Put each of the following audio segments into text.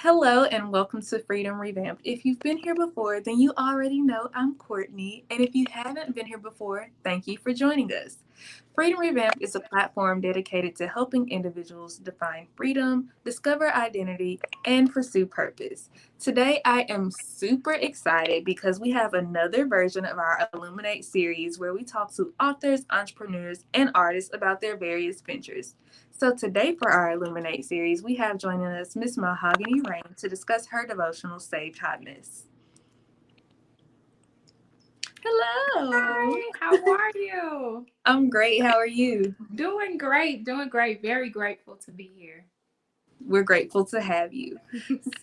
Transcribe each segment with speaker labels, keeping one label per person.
Speaker 1: Hello and welcome to Freedom Revamped. If you've been here before, then you already know I'm Kourtney. And if you haven't been here before, thank you for joining us. Freedom Revamped is a platform dedicated to helping individuals define freedom, discover identity, and pursue purpose. Today, I am super excited because we have another version of our Illuminate series where we talk to authors, entrepreneurs, and artists about their various ventures. So today for our Illuminate series, we have joining us Miss Mahogani Reign to discuss her devotional Saved Hotness. Hello.
Speaker 2: Hi, how are you?
Speaker 1: I'm great. How are you?
Speaker 2: Doing great, doing great. Very grateful to be here.
Speaker 1: We're grateful to have you.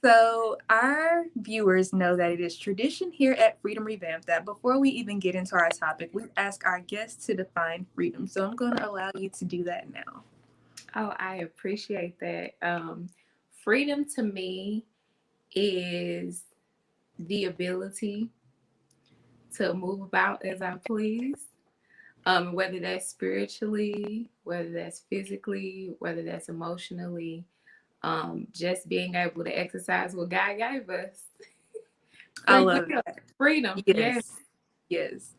Speaker 1: So, our viewers know that it is tradition here at Freedom Revamped that before we even get into our topic, we ask our guests to define freedom. So, I'm going to allow you to do that now.
Speaker 2: Oh, I appreciate that. Freedom to me is the ability to move about as I please. Whether that's spiritually, whether that's physically, whether that's emotionally, just being able to exercise what God gave us.
Speaker 1: I
Speaker 2: Free
Speaker 1: love
Speaker 2: will,
Speaker 1: that.
Speaker 2: freedom, yes.
Speaker 1: Yes. Yes.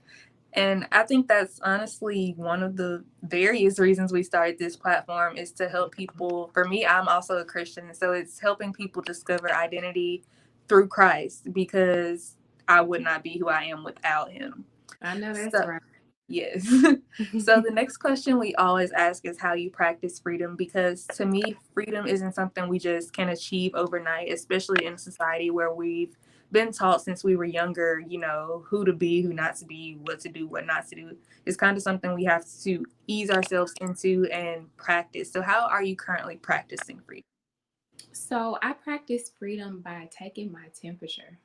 Speaker 1: And I think that's honestly one of the various reasons we started this platform is to help people. For me, I'm also a Christian, so it's helping people discover identity through Christ because I would not be who I am without him.
Speaker 2: I know that's
Speaker 1: So,
Speaker 2: right.
Speaker 1: yes. So the next question we always ask is how you practice freedom because to me, freedom isn't something we just can achieve overnight, especially in a society where we've been taught since we were younger, who to be, who not to be, what to do, what not to do. It's kind of something we have to ease ourselves into and practice. So how are you currently practicing freedom?
Speaker 2: So I practice freedom by taking my temperature.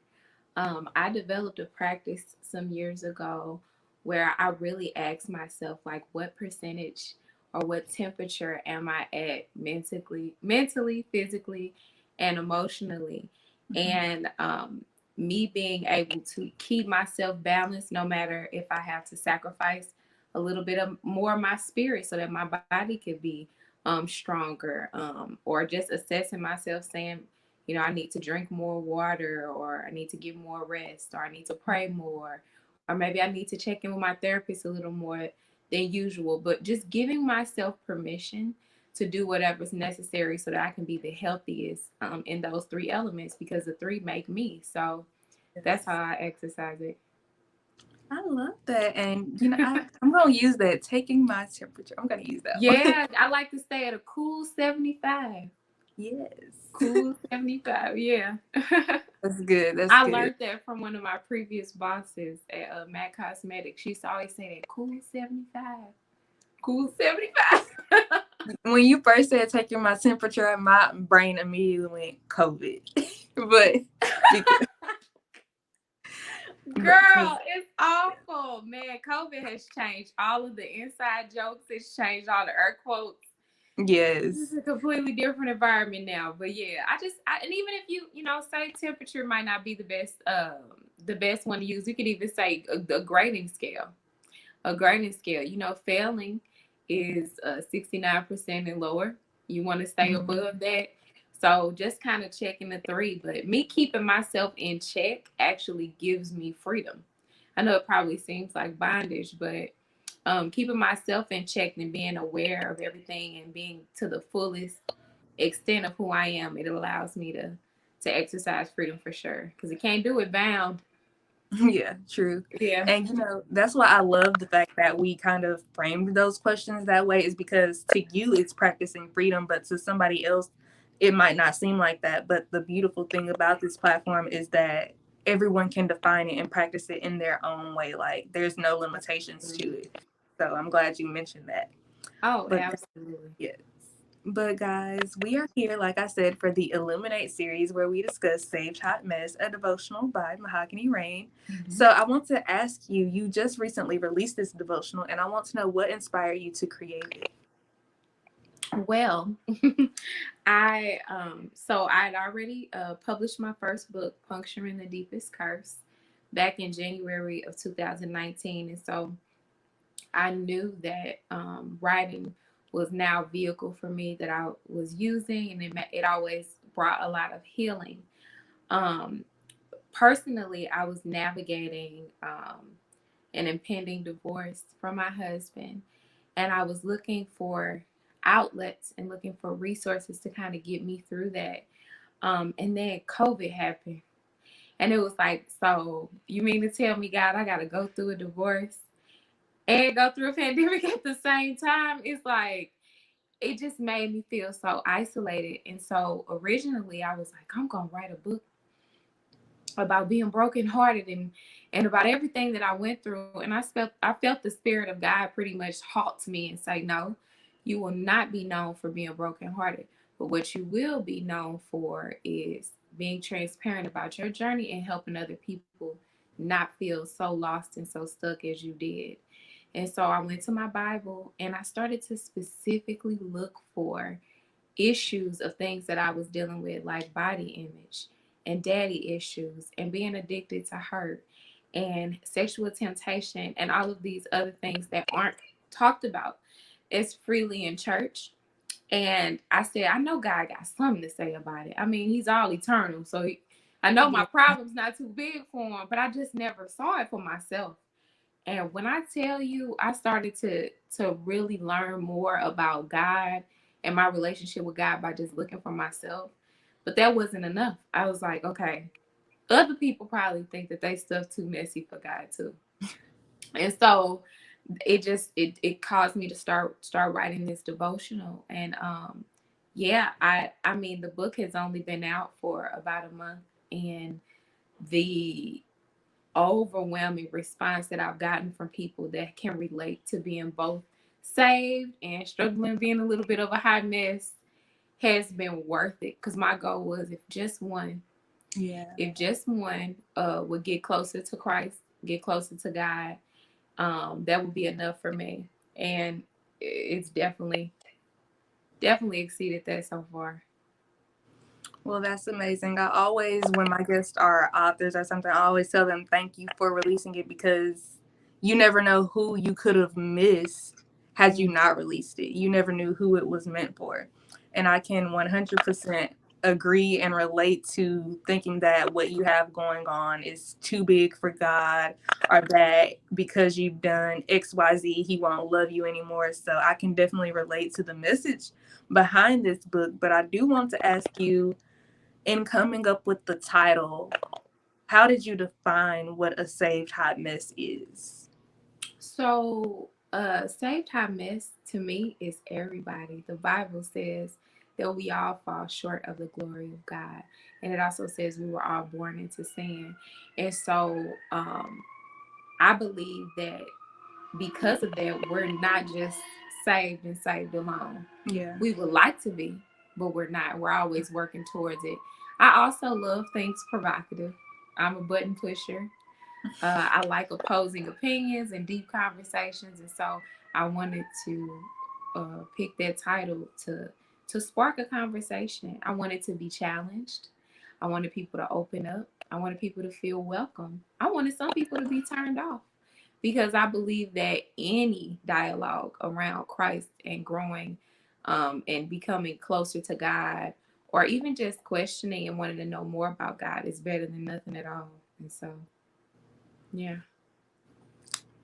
Speaker 2: I developed a practice some years ago where I really asked myself, like, what percentage or what temperature am I at mentally, physically, and emotionally?
Speaker 1: Mhm.
Speaker 2: And me being able to keep myself balanced, no matter if I have to sacrifice a little bit of more of my spirit so that my body could be stronger, or just assessing myself, saying, I need to drink more water, or I need to get more rest, or I need to pray more, or maybe I need to check in with my therapist a little more than usual. But just giving myself permission to do whatever's necessary so that I can be the healthiest in those three elements, because the three make me. So that's how
Speaker 1: Yes.
Speaker 2: I exercise it.
Speaker 1: I love that. And, I'm going to use that, taking my temperature. I'm going to use that one.
Speaker 2: Yeah, I like to stay at a cool 75.
Speaker 1: Yes.
Speaker 2: Cool 75, yeah.
Speaker 1: That's good. That's
Speaker 2: I
Speaker 1: good.
Speaker 2: learned that from one of my previous bosses at MAC Cosmetics. She used to always say that cool 75. Cool 75.
Speaker 1: When you first said taking my temperature, my brain immediately went COVID. but because, because
Speaker 2: Girl, it's awful. Man, COVID has changed all of the inside jokes. It's changed all the air quotes. It's
Speaker 1: yes,
Speaker 2: a completely different environment now. But yeah, and even if say temperature might not be the best one to use, you could even say a grading scale. A grading scale. Failing is 69% and lower. You want to stay
Speaker 1: mhm,
Speaker 2: above that. So just kind of checking the three. But me keeping myself in check actually gives me freedom. I know it probably seems like bondage, but keeping myself in check and being aware of everything and being to the fullest extent of who I am, it allows me to exercise freedom for sure. Because it can't do it bound.
Speaker 1: yeah, true.
Speaker 2: Yeah.
Speaker 1: And that's why I love the fact that we kind of framed those questions that way. Is because to you it's practicing freedom, but to somebody else it might not seem like that. But the beautiful thing about this platform is that everyone can define it and practice it in their own way. Like there's no limitations to it. So I'm glad you mentioned that.
Speaker 2: Oh,
Speaker 1: But
Speaker 2: absolutely.
Speaker 1: yes. But guys, we are here, like I said, for the Illuminate series where we discuss Sage Hot Mess, a devotional by Mahogani Reign.
Speaker 2: Mhm.
Speaker 1: So I want to ask you, you just recently released this devotional, and I want to know what inspired you to create it.
Speaker 2: Well, I had already published my first book, Puncturing the Deepest Curse, back in January of 2019, and so I knew that writing was now a vehicle for me that I was using, and it always brought a lot of healing. Um, Personally, I was navigating an impending divorce from my husband, and I was looking for outlets and looking for resources to kind of get me through that. And then COVID happened. And it was like, so you mean to tell me, God, I got to go through a divorce and go through a pandemic at the same time? It's like, it just made me feel so isolated. And so originally I was like, I'm going to write a book about being brokenhearted and about everything that I went through. And I felt the spirit of God pretty much halt me and say, no, you will not be known for being brokenhearted. But what you will be known for is being transparent about your journey and helping other people not feel so lost and so stuck as you did. And so I went to my Bible and I started to specifically look for issues of things that I was dealing with, like body image and daddy issues and being addicted to hurt and sexual temptation and all of these other things that aren't talked about as freely in church. And I said, I know God got something to say about it. I mean, he's all eternal. So I know my
Speaker 1: Yeah.
Speaker 2: problem's not too big for him, but I just never saw it for myself. And when I tell you, I started to really learn more about God and my relationship with God by just looking for myself. But that wasn't enough. I was like, okay, other people probably think that they stuff too messy for God too. And so it caused me to start writing this devotional. And yeah, I mean the book has only been out for about a month, and the overwhelming response that I've gotten from people that can relate to being both saved and struggling, being a little bit of a hot mess, has been worth it. Because my goal was,
Speaker 1: Yeah.
Speaker 2: if just one would get closer to Christ, get closer to God, that would be enough for me. And it's definitely exceeded that so far.
Speaker 1: Well, that's amazing. I always, when my guests are authors or something, I always tell them thank you for releasing it, because you never know who you could have missed had you not released it. You never knew who it was meant for. And I can 100% agree and relate to thinking that what you have going on is too big for God, or that because you've done XYZ, he won't love you anymore. So I can definitely relate to the message behind this book. But I do want to ask you, in coming up with the title, how did you define what a saved hot mess is?
Speaker 2: So, saved hot mess to me is everybody. The Bible says that we all fall short of the glory of God, and it also says we were all born into sin. And so, I believe that because of that, we're not just saved and saved alone.
Speaker 1: Yeah.
Speaker 2: We would like to be, but we're not. We're always working towards it. I also love things provocative. I'm a button pusher. I like opposing opinions and deep conversations, and so I wanted to pick that title to spark a conversation. I wanted to be challenged. I wanted people to open up. I wanted people to feel welcome. I wanted some people to be turned off, because I believe that any dialogue around Christ and growing and becoming closer to God, or even just questioning and wanting to know more about God, is better than nothing at all. And so, yeah.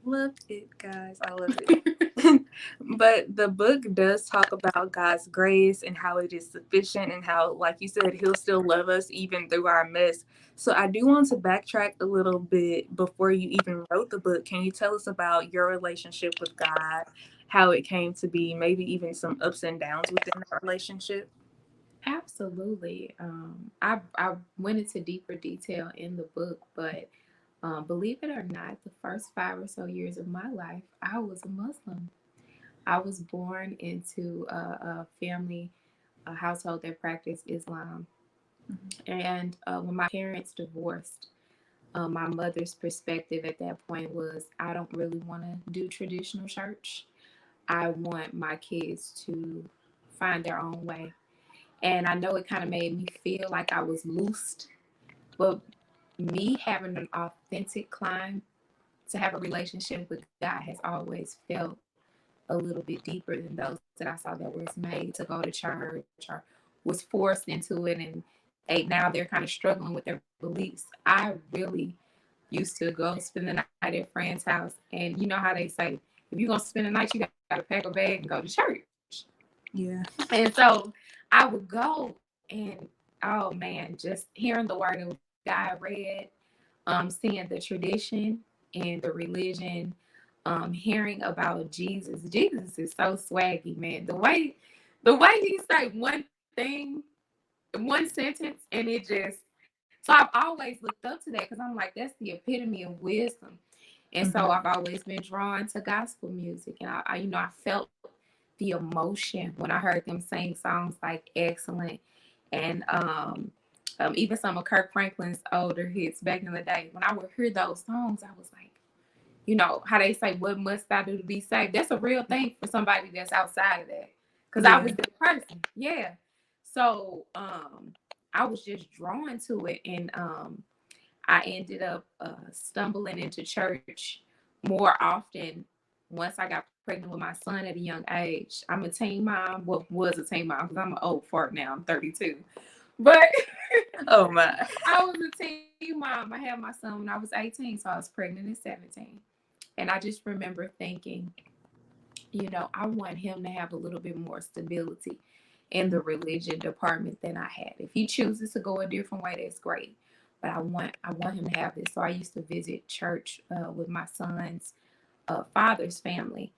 Speaker 1: Love it, guys. I love it. But the book does talk about God's grace and how it is sufficient, and how, like you said, he'll still love us even through our mess. So I do want to backtrack a little bit. Before you even wrote the book, can you tell us about your relationship with God, how it came to be, maybe even some ups and downs within that relationship?
Speaker 2: Absolutely. I went into deeper detail in the book, but believe it or not, the first 5 or so years of my life, I was a Muslim. I was born into a family, a household that practiced Islam. And when my parents divorced, my mother's perspective at that point was, I don't really want to do traditional church. I want my kids to find their own way. And I know it kind of made me feel like I was loosed, but me having an authentic climb to have a relationship with God has always felt a little bit deeper than those that I saw that was made to go to church or was forced into it, and now they're kind of struggling with their beliefs. I really used to go spend the night at friend's house, and you know how they say, if you're gonna spend the night, you gotta pack a bag and go to church.
Speaker 1: Yeah.
Speaker 2: And so I would go, and oh man, just hearing the word of God read, seeing the tradition and the religion, hearing about Jesus. Jesus is so swaggy, man. The way he say one thing, one sentence, and it just, so I've always looked up to that, because I'm like, that's the epitome of wisdom. And so I've always been drawn to gospel music, and I felt the emotion when I heard them sing songs like "Excellent" and even some of Kirk Franklin's older hits back in the day. When I would hear those songs, I was like, how they say, "What must I do to be saved?" That's a real thing for somebody that's outside of that, because I was the person, yeah. So I was just drawn to it, and I ended up stumbling into church more often once I got pregnant with my son at a young age. I'm a teen mom. Well, was a teen mom, because I'm an old fart now. I'm 32. But
Speaker 1: Oh my.
Speaker 2: I was a teen mom. I had my son when I was 18, so I was pregnant at 17. And I just remember thinking, I want him to have a little bit more stability in the religion department than I had. If he chooses to go a different way, that's great. But I want him to have this. So I used to visit church with my son's father's family.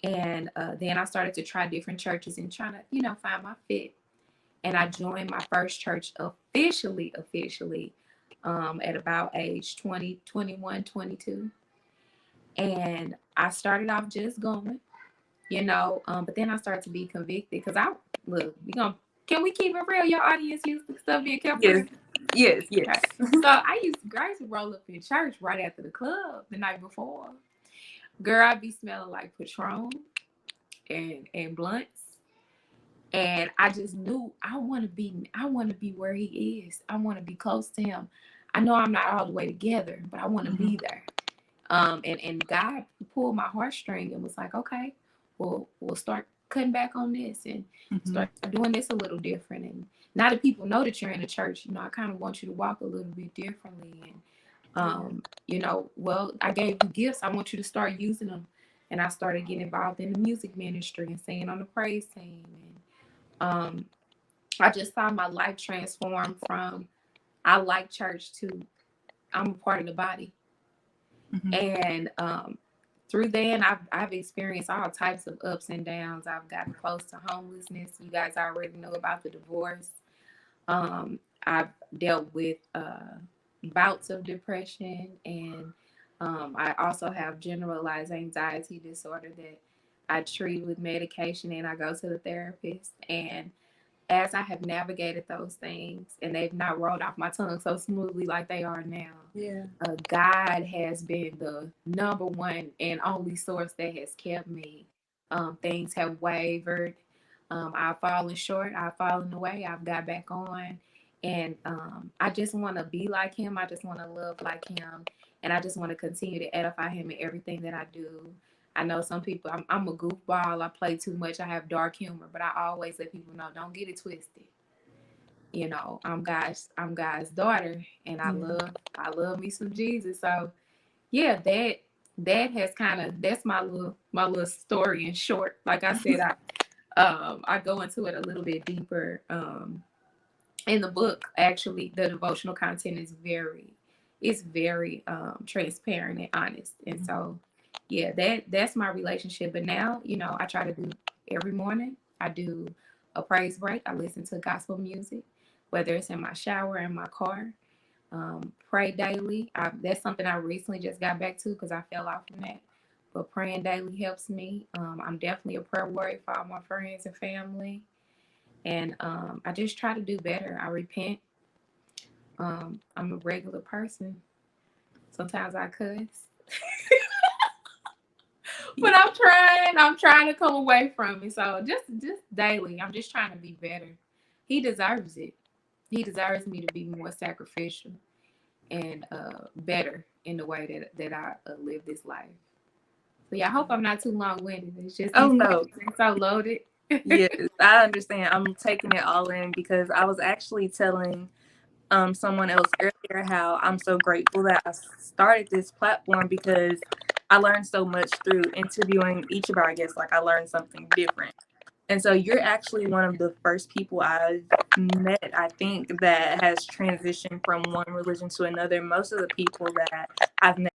Speaker 2: And then I started to try different churches and trying to, find my fit. And I joined my first church officially, at about age 20, 21, 22. And I started off just going, but then I started to be convicted, because can we keep it real? Your audience used to stuff being kept real.
Speaker 1: Yes.
Speaker 2: Okay. So I used to roll up in church right after the club the night before. Girl, I'd be smelling like Patron and blunts. And I just knew I want to be where he is. I want to be close to him. I know I'm not all the way together, but I want to be there. And God pulled my heartstring and was like, okay, we'll start cutting back on this and start doing this a little different. And now that people know that you're in the church, I kind of want you to walk a little bit differently. And I gave you gifts. I want you to start using them. And I started getting involved in the music ministry and singing on the praise team. And I just saw my life transform from I like church to I'm a part of the body. And through then, I've experienced all types of ups and downs. I've gotten close to homelessness. You guys already know about the divorce. I've dealt with bouts of depression, and I also have generalized anxiety disorder that I treat with medication, and I go to the therapist. And as I have navigated those things, and they've not rolled off my tongue so smoothly like they are now, God has been the number one and only source that has kept me. Things have wavered. I've fallen short. I've fallen away. I've got back on. And I just want to be like him. I just want to love like him. And I just want to continue to edify him in everything that I do. I know some people, I'm a goofball. I play too much. I have dark humor, but I always let people know, don't get it twisted. I'm God's daughter, and I love me some Jesus. So yeah, that has that's my little story in short. Like I said, I go into it a little bit deeper. In the book, actually, the devotional content is very transparent and honest. And so yeah, that's my relationship. But now, I try to do every morning. I do a praise break. I listen to gospel music, whether it's in my shower, in my car. Pray daily. That's something I recently just got back to, because I fell off from that. But praying daily helps me. I'm definitely a prayer warrior for all my friends and family. And I just try to do better. I repent. I'm a regular person. Sometimes I cuss. But I'm trying to come away from it. So just daily, I'm just trying to be better. He deserves it. He deserves me to be more sacrificial and better in the way that I live this life. So yeah, I hope I'm not too long-winded. It's just
Speaker 1: no,
Speaker 2: so loaded.
Speaker 1: Yes, I understand. I'm taking it all in because I was actually telling someone else earlier how I'm so grateful that I started this platform because I learned so much through interviewing each of our guests. Like I learned something different. And so you're actually one of the first people I've met, I think, that has transitioned from one religion to another. Most of the people that I've met,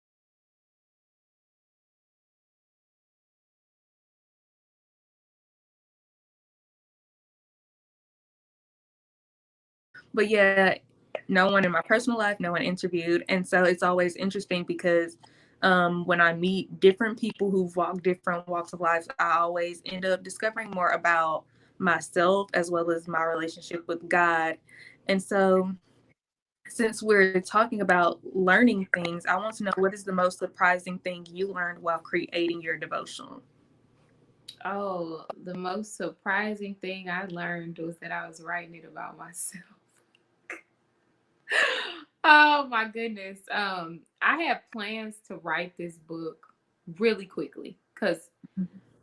Speaker 1: but yeah, no one in my personal life, no one interviewed. And so it's always interesting because when I meet different people who've walked different walks of life, I always end up discovering more about myself as well as my relationship with God. And so since we're talking about learning things, I want to know what is the most surprising thing you learned while creating your devotional?
Speaker 2: Oh, the most surprising thing I learned was that I was writing it about myself. Oh my goodness. I have plans to write this book really quickly because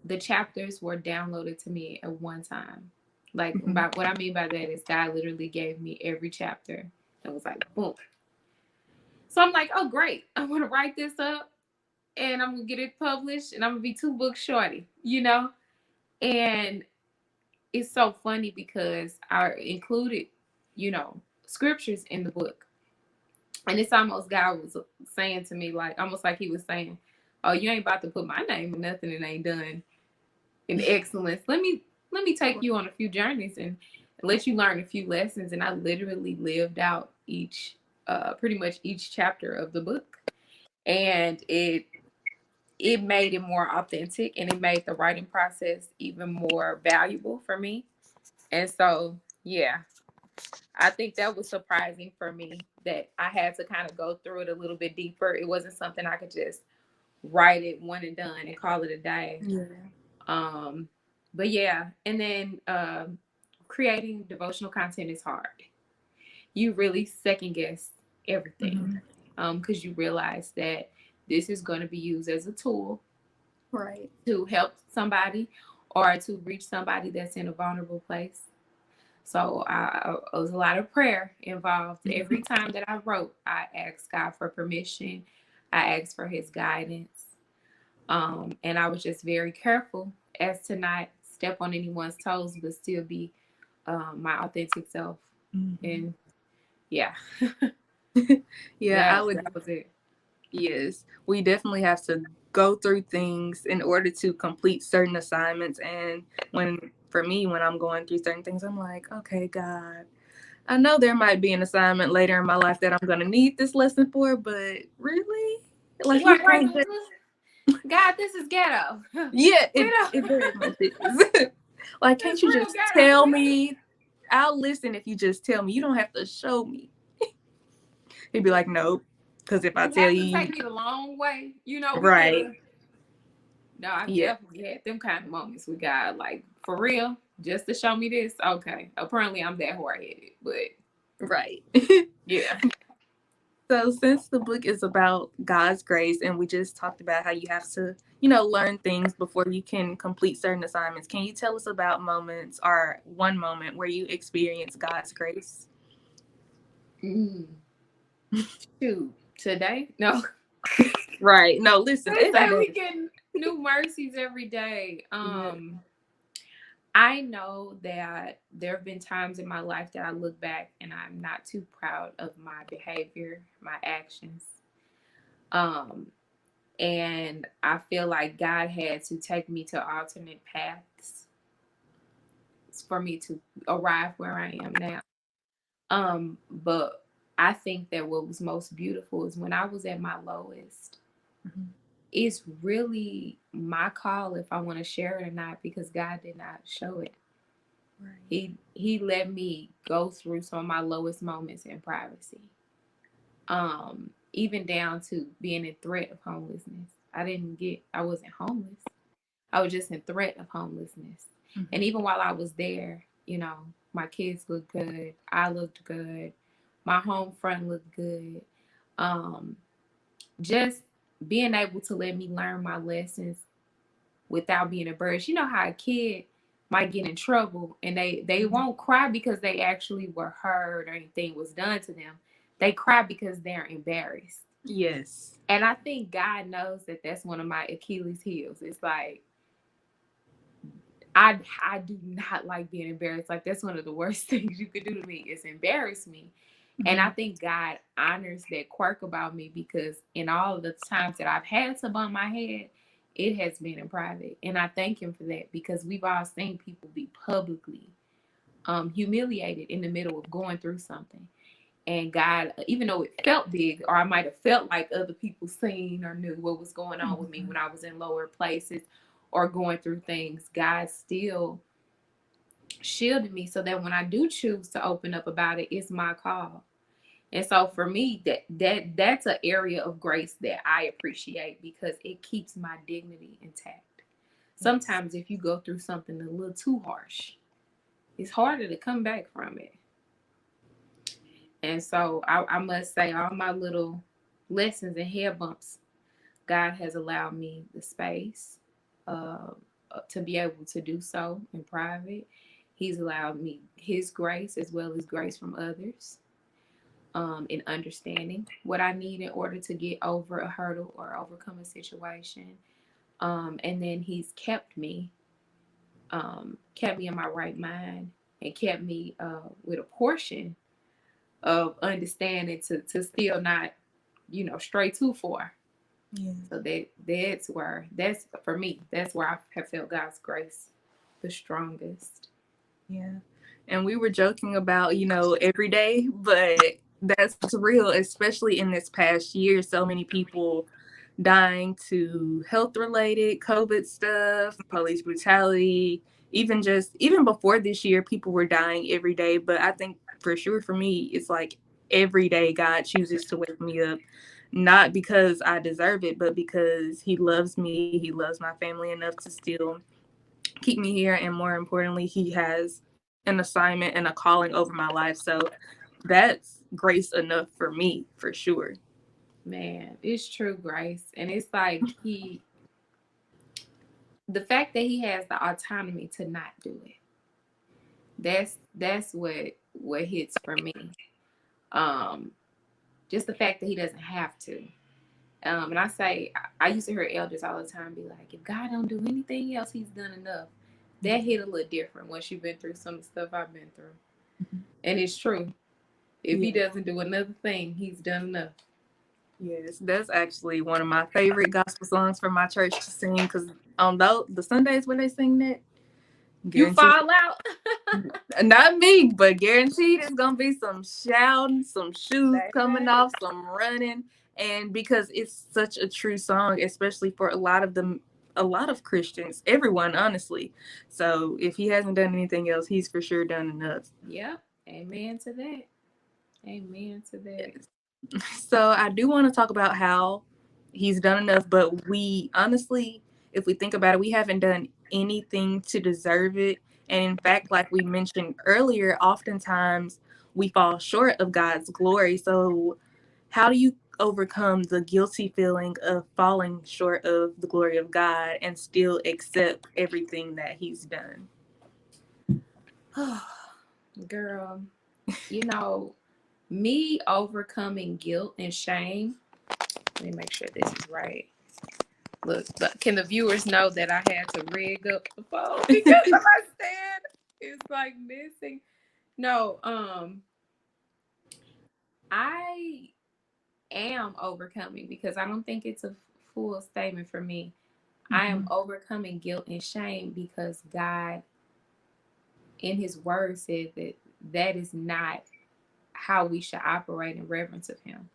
Speaker 2: the chapters were downloaded to me at one time. Like,
Speaker 1: Mm-hmm.
Speaker 2: what I mean by that is God literally gave me every chapter and was like, boom. So I'm like, oh great, I'm gonna write this up and I'm gonna get it published and I'm gonna be 2 books shorty, you know? And it's so funny because I included, scriptures in the book. And it's almost God was saying to me, like, almost like he was saying, oh, you ain't about to put my name in nothing that ain't done in excellence. Let me take you on a few journeys and let you learn a few lessons. And I literally lived out pretty much each chapter of the book. And it made it more authentic and it made the writing process even more valuable for me. And so, yeah, I think that was surprising for me that I had to kind of go through it a little bit deeper. It wasn't something I could just write it one and done and call it a day.
Speaker 1: Yeah.
Speaker 2: Um, but yeah, and then creating devotional content is hard. You really second guess everything
Speaker 1: Mm-hmm.
Speaker 2: because you realize that this is going to be used as a tool
Speaker 1: Right.
Speaker 2: to help somebody or to reach somebody that's in a vulnerable place. So it was a lot of prayer involved. Every time that I wrote, I asked God for permission. I asked for his guidance. And I was just very careful as to not step on anyone's toes, but still be my authentic self.
Speaker 1: Mm-hmm.
Speaker 2: And yeah,
Speaker 1: Yeah, I
Speaker 2: that
Speaker 1: would.
Speaker 2: that was it.
Speaker 1: Yes, we definitely have to go through things in order to complete certain assignments. And for me, when I'm going through certain things, I'm like, okay, God, I know there might be an assignment later in my life that I'm going to need this lesson for, but really? Like, you
Speaker 2: Right.
Speaker 1: can't just,
Speaker 2: God, this is ghetto.
Speaker 1: yeah,
Speaker 2: We
Speaker 1: it
Speaker 2: don't.
Speaker 1: very much is. Like, can't
Speaker 2: It's
Speaker 1: you
Speaker 2: real
Speaker 1: just
Speaker 2: ghetto.
Speaker 1: tell me? I'll listen if you just tell me. You don't have to show me. He'd be like, nope. Because if I
Speaker 2: You
Speaker 1: tell
Speaker 2: have to
Speaker 1: you,
Speaker 2: take me the long way. We could
Speaker 1: right.
Speaker 2: have. No, I've
Speaker 1: Yeah,
Speaker 2: definitely had them kind of moments with God, like for real, just to show me this. Okay, apparently I'm that hard headed, but
Speaker 1: right.
Speaker 2: yeah.
Speaker 1: So, since the book is about God's grace, and we just talked about how you have to, learn things before you can complete certain assignments, can you tell us about moments or one moment where you experienced God's grace?
Speaker 2: Mm, shoot, today? No,
Speaker 1: Right. No, listen,
Speaker 2: they
Speaker 1: every
Speaker 2: say
Speaker 1: day.
Speaker 2: we get new mercies every day.
Speaker 1: Yeah.
Speaker 2: I know that there have been times in my life that I look back and I'm not too proud of my behavior, my actions. Um, and I feel like God had to take me to alternate paths for me to arrive where I am now. But I think that what was most beautiful is when I was at my lowest.
Speaker 1: Mhm.
Speaker 2: It's really my call if I want to share it or not because God did not show it.
Speaker 1: Right.
Speaker 2: He let me go through some of my lowest moments in privacy. Even down to being in threat of homelessness. I wasn't homeless. I was just in threat of homelessness. And
Speaker 1: Mhm.
Speaker 2: even while I was there, my kids looked good. I looked good. My home front looked good. Um, just being able to let me learn my lessons without being embarrassed. You know how a kid might get in trouble, and they won't cry because they actually were hurt or anything was done to them. They cry because they're embarrassed.
Speaker 1: Yes.
Speaker 2: And I think God knows that that's one of my Achilles heels. It's like I do not like being embarrassed. Like, that's one of the worst things you could do to me is embarrass me. And I think God honors that quirk about me, because in all of the times that I've had to bump my head, it has been in private. And I thank him for that, because we've all seen people be publicly humiliated in the middle of going through something. And God, even though it felt big, or I might have felt like other people seen or knew what was going on with me when I was in lower places or going through things, God still shielded me so that when I do choose to open up about it, it's my call. And so for me, that's an area of grace that I appreciate, because it keeps my dignity intact. Sometimes if you go through something a little too harsh, it's harder to come back from it. And so I must say, all my little lessons and head bumps, God has allowed me the space uh, to be able to do so in private. He's allowed me his grace as well as grace from others, in understanding what I need in order to get over a hurdle or overcome a situation. And then he's kept me in my right mind, and kept me with a portion of understanding to still not, stray too far.
Speaker 1: Yeah.
Speaker 2: So that's for me, that's where I have felt God's grace the strongest.
Speaker 1: Yeah. And we were joking about, every day, but that's real, especially in this past year. So many people dying to health related COVID stuff, police brutality, even before this year, people were dying every day. But I think for sure for me, it's like every day God chooses to wake me up, not because I deserve it, but because He loves me. He loves my family enough to still keep me here. And more importantly, He has an assignment and a calling over my life. So that's grace enough for me, for sure.
Speaker 2: Man, it's true grace. And it's like the fact that he has the autonomy to not do it. That's what hits for me. Um, just the fact that he doesn't have to. And I used to hear elders all the time be like, if God don't do anything else, he's done enough. That hit a little different once you've been through some of the stuff I've been through. And it's true. If he doesn't do another thing, he's done enough.
Speaker 1: Yes, that's actually one of my favorite gospel songs for my church to sing, because on the Sundays where they sing that,
Speaker 2: You
Speaker 1: guaranteed,
Speaker 2: fall out.
Speaker 1: not me, but guaranteed it's gonna be some shouting, some shoes coming
Speaker 2: Baby.
Speaker 1: off, some running. And because it's such a true song, especially for a lot of Christians, everyone, honestly. So if he hasn't done anything else, he's for sure done enough.
Speaker 2: Yep. Amen to that. Amen to that.
Speaker 1: So I do want to talk about how he's done enough, but we honestly, if we think about it, we haven't done anything to deserve it. And in fact, like we mentioned earlier, oftentimes we fall short of God's glory. So how do you overcome the guilty feeling of falling short of the glory of God and still accept everything that he's done?
Speaker 2: Girl, you know, me overcoming guilt and shame. Let me make sure this is right. Look, can the viewers know that I had to rig up the phone because of my stand? It's like missing. No, I am overcoming, because I don't think it's a full statement for me. I am overcoming guilt and shame because God, in His Word, said that that is not how we should operate in reverence of Him.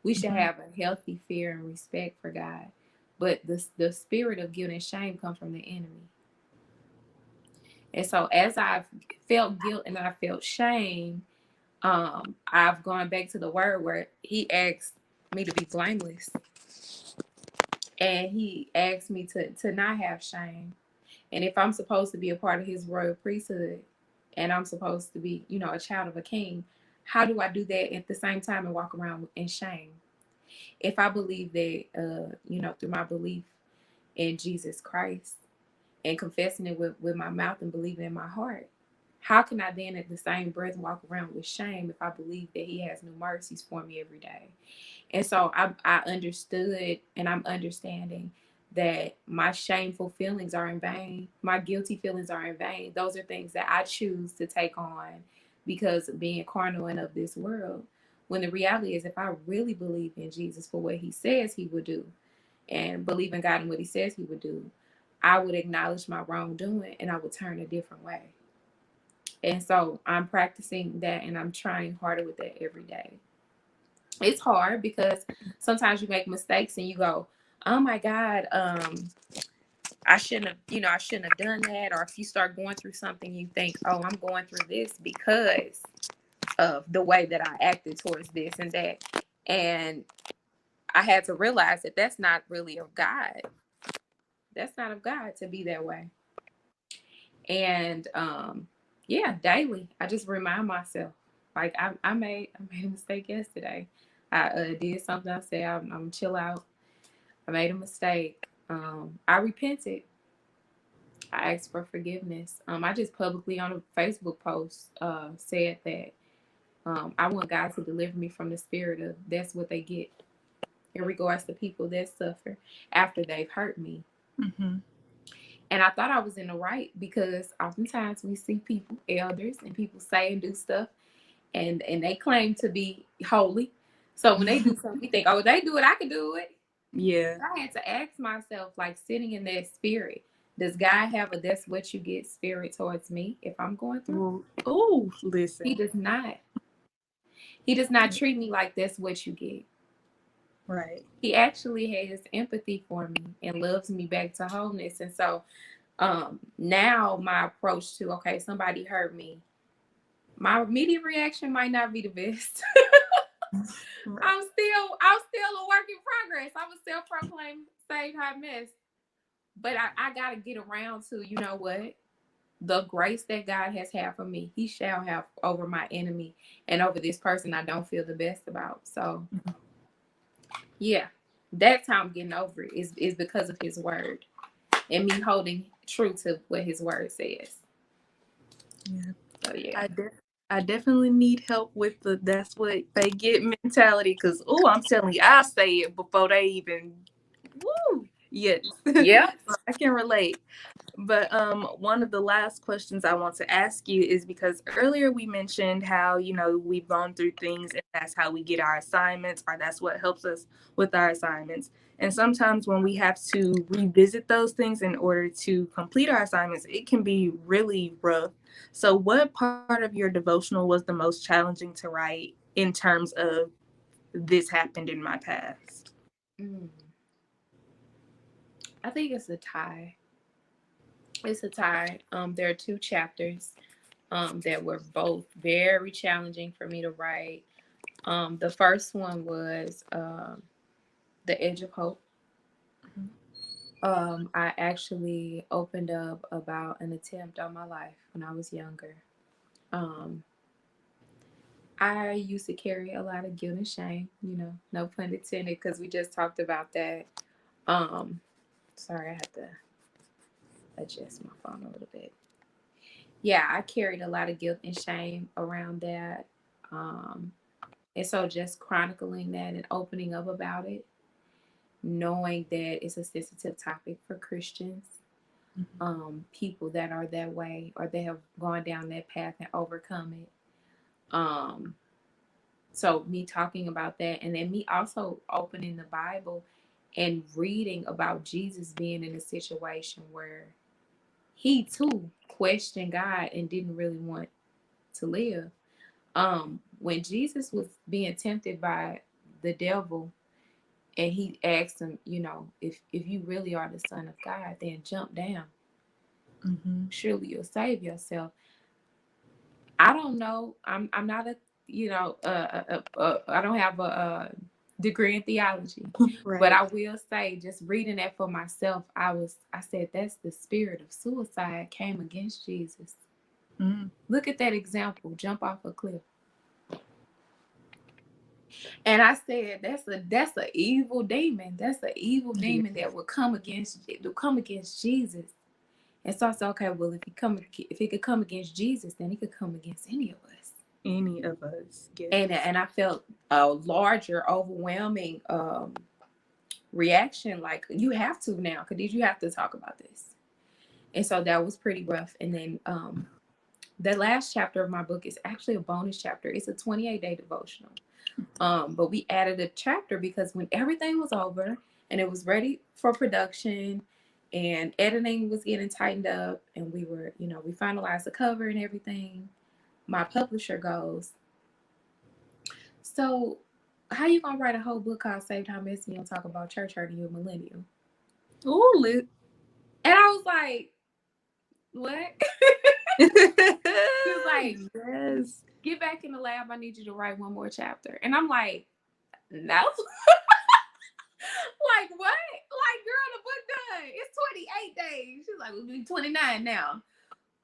Speaker 2: We should have a healthy fear and respect for God. But the spirit of guilt and shame comes from the enemy. And so as I've felt guilt and I felt shame, I've gone back to the word where he asked me to be blameless. And he asked me to not have shame. And if I'm supposed to be a part of his royal priesthood, and I'm supposed to be, a child of a king, how do I do that at the same time and walk around in shame? If I believe that, through my belief in Jesus Christ, and confessing it with my mouth and believing in my heart, how can I then at the same breath walk around with shame if I believe that he has new mercies for me every day? And so I understood, and I'm understanding that my shameful feelings are in vain. My guilty feelings are in vain. Those are things that I choose to take on because of being carnal and of this world. When the reality is, if I really believe in Jesus for what he says he would do and believe in God and what he says he would do, I would acknowledge my wrongdoing and I would turn a different way. And so I'm practicing that and I'm trying harder with that every day. It's hard because sometimes you make mistakes and you go, oh my God, I shouldn't have, I shouldn't have done that. Or if you start going through something, you think, oh, I'm going through this because of the way that I acted towards this and that. And I had to realize that that's not really of God. That's not of God to be that way. And yeah, daily, I just remind myself, like I made a mistake yesterday. I did something. I said I'm chill out. I made a mistake. I repented. I asked for forgiveness. I just publicly on a Facebook post said that I want God to deliver me from the spirit of that's what they get in regards to people that suffer after they've hurt me.
Speaker 1: Mm-hmm.
Speaker 2: And I thought I was in the right because oftentimes we see people, elders, and people say and do stuff, and they claim to be holy. So when they do something, we think, oh, they do it, I can do it.
Speaker 1: Yeah.
Speaker 2: I had to ask myself, like sitting in that spirit, does God have a that's what you get spirit towards me if I'm going through?
Speaker 1: Oh,
Speaker 2: He
Speaker 1: listen.
Speaker 2: does not. He does not treat me like that's what you get.
Speaker 1: Right.
Speaker 2: He actually has empathy for me and loves me back to wholeness. And so now my approach to, okay, somebody hurt me, my immediate reaction might not be the best.
Speaker 1: Right.
Speaker 2: I'm still a work in progress. I'm a self-proclaimed saved hot mess. But I gotta get around to, you know what? The grace that God has had for me, he shall have over my enemy and over this person I don't feel the best about. So yeah, that's how I'm getting over it is because of his word and me holding true to what his word says.
Speaker 1: Yeah.
Speaker 2: So yeah.
Speaker 1: I def- I definitely need help with the that's what they get mentality because I'm telling you, I'll say it before they even woo. Yes.
Speaker 2: Yep.
Speaker 1: So I can relate. But one of the last questions I want to ask you is because earlier we mentioned how, we've gone through things and that's how we get our assignments, or that's what helps us with our assignments. And sometimes when we have to revisit those things in order to complete our assignments, it can be really rough. So what part of your devotional was the most challenging to write in terms of this happened in my past?
Speaker 2: Mm. I think it's a tie. It's a tie. There are two chapters that were both very challenging for me to write. The first one was The Edge of Hope. I actually opened up about an attempt on my life when I was younger. Um, I used to carry a lot of guilt and shame, no pun intended, because we just talked about that. Um, Sorry, I had to adjust my phone a little bit. Yeah, I carried a lot of guilt and shame around that. Um, and so just chronicling that and opening up about it, knowing that it's a sensitive topic for Christians, people that are that way or they have gone down that path and overcome it. Um, so me talking about that and then me also opening the Bible and reading about Jesus being in a situation where he too questioned God and didn't really want to live. When Jesus was being tempted by the devil and he asked him, if you really are the son of God, then jump down.
Speaker 1: Mm-hmm.
Speaker 2: Surely you'll save yourself. I don't know. I'm not a I don't have a degree in theology, but
Speaker 1: Right.
Speaker 2: I will say, just reading that for myself, I said that's the spirit of suicide came against Jesus.
Speaker 1: Mm-hmm.
Speaker 2: Look at that example, jump off a cliff. And I said that's a evil demon. That's an evil
Speaker 1: Yeah.
Speaker 2: demon that will come against Jesus. And so I said, okay, well, if he could come against Jesus, then he could come against any of us.
Speaker 1: Any of us. Yes.
Speaker 2: And I felt a larger, overwhelming reaction, like, you have to now, Khadijah, you have to talk about this. And so that was pretty rough. And then the last chapter of my book is actually a bonus chapter. It's a 28-day devotional. But we added a chapter because when everything was over and it was ready for production and editing was getting tightened up and we were, we finalized the cover and everything, my publisher goes, so how you gonna write a whole book called Save Time Messy and you don't talk about church hurt and you're a millennial?
Speaker 1: Ooh, lit.
Speaker 2: And I was like, what? He was like,
Speaker 1: yes.
Speaker 2: Get back in the lab. I need you to write one more chapter. And I'm like, no. Like, what? Like, girl, the book done. It's 28 days. She's like, we'll be 29 now.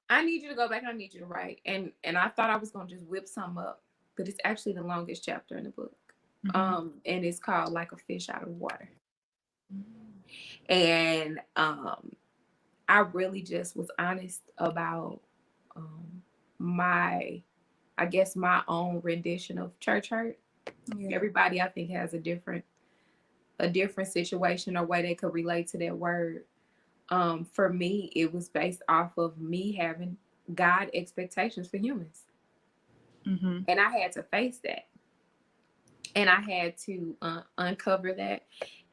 Speaker 2: I need you to go back. I need you to write. And I thought I was going to just whip some up. But it's actually the longest chapter in the book. Mm-hmm. And it's called Like a Fish Out of Water. Mm-hmm. And I really just was honest about my own rendition of church hurt. Yeah. Everybody, I think, has a different situation or way they could relate to that word. For me, it was based off of me having God expectations for humans. Mm-hmm. And I had to face that. And I had to uncover that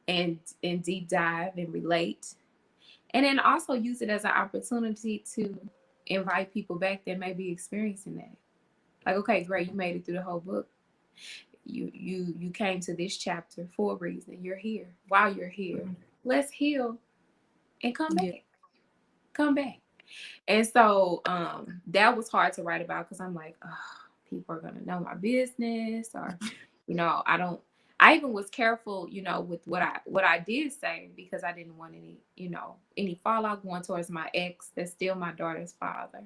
Speaker 2: and deep dive and relate. And then also use it as an opportunity to invite people back that may be experiencing that. Like, okay, great, you made it through the whole book. You came to this chapter for a reason. You're here. While you're here, mm-hmm. Let's heal and come back. Yeah. Come back. And so that was hard to write about because I'm like, oh, people are gonna know my business, or I even was careful, with what I did say because I didn't want any fallout going towards my ex that's still my daughter's father.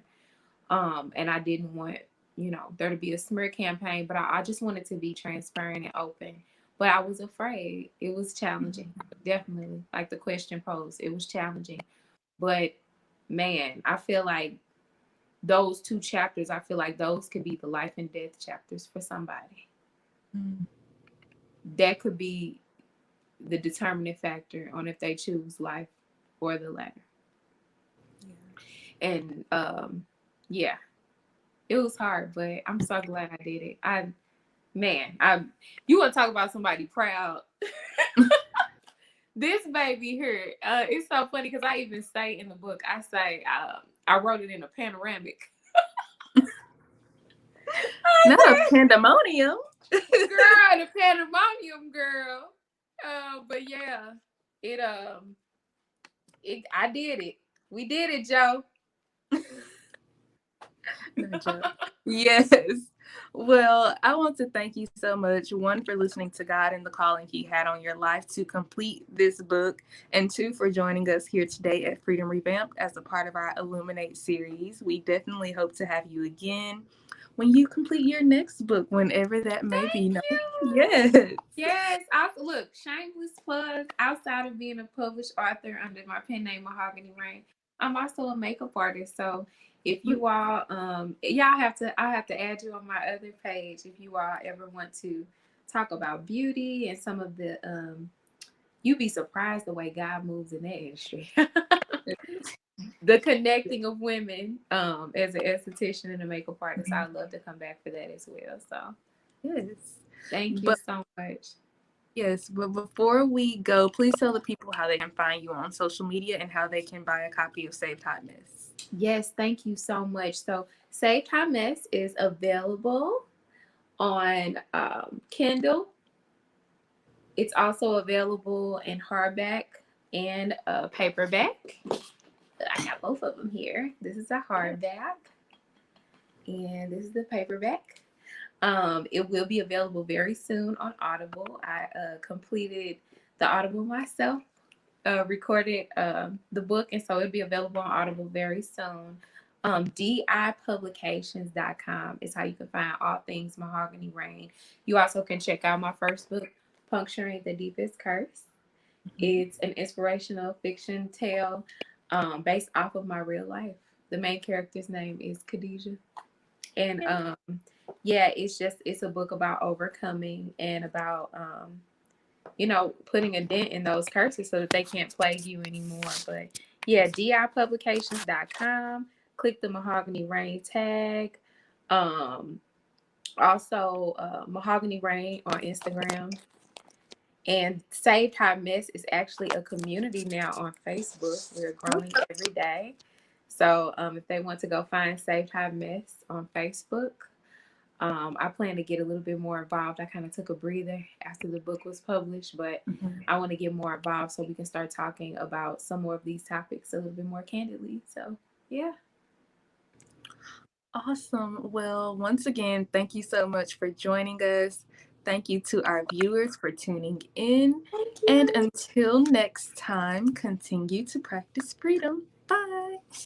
Speaker 2: And I didn't want, there to be a smear campaign, but I just wanted to be transparent and open. But I was afraid. It was challenging, definitely. Like the question posed, it was challenging. But man, I feel like those two chapters, those could be the life and death chapters for somebody. Mm. That could be the determining factor on if they choose life or the latter. Yeah. And yeah, it was hard, but I'm so glad I did it. You want to talk about somebody proud? This baby here, it's so funny because I even say in the book, I say I wrote it in a panoramic.
Speaker 1: Not a pandemonium.
Speaker 2: Girl, the pandemonium, girl. But yeah, I did it. We did it, Joe.
Speaker 1: No joke. Yes. Well, I want to thank you so much, one, for listening to God and the calling He had on your life to complete this book, and two, for joining us here today at Freedom Revamped as a part of our Illuminate series. We definitely hope to have you again when you complete your next book, whenever that may be. Yes.
Speaker 2: Yes. Look, shameless plug, outside of being a published author under my pen name, Mahogani Reign, I'm also a makeup artist. So if you all, I'll have to add you on my other page if you all ever want to talk about beauty and some of the, you'd be surprised the way God moves in that industry. The connecting of women as an esthetician and a makeup artist. I'd love to come back for that as well. So
Speaker 1: yes.
Speaker 2: Thank you so much.
Speaker 1: Yes, but before we go, please tell the people how they can find you on social media and how they can buy a copy of Save Time Mess.
Speaker 2: Yes, thank you so much. So Save Time Mess is available on Kindle. It's also available in hardback and paperback. I got both of them here. This is a hardback and this is the paperback. It will be available very soon on Audible. I completed the Audible myself, recorded the book, and so it'll be available on Audible very soon. DIpublications.com is how you can find all things Mahogani Reign. You also can check out my first book, Puncturing the Deepest Curse. It's an inspirational fiction tale based off of my real life. The main character's name is Khadijah. And yeah, it's a book about overcoming and about putting a dent in those curses so that they can't plague you anymore. But yeah, dipublications.com. Click the Mahogany Reign tag. Also, Mahogany Reign on Instagram. And Saved Hot Mess is actually a community now on Facebook. We're growing every day. So if they want to go find Saved Hot Mess on Facebook, I plan to get a little bit more involved. I kind of took a breather after the book was published, but I want to get more involved so we can start talking about some more of these topics a little bit more candidly. So, yeah.
Speaker 1: Awesome. Well, once again, thank you so much for joining us. Thank you to our viewers for tuning in. And until next time, continue to practice freedom.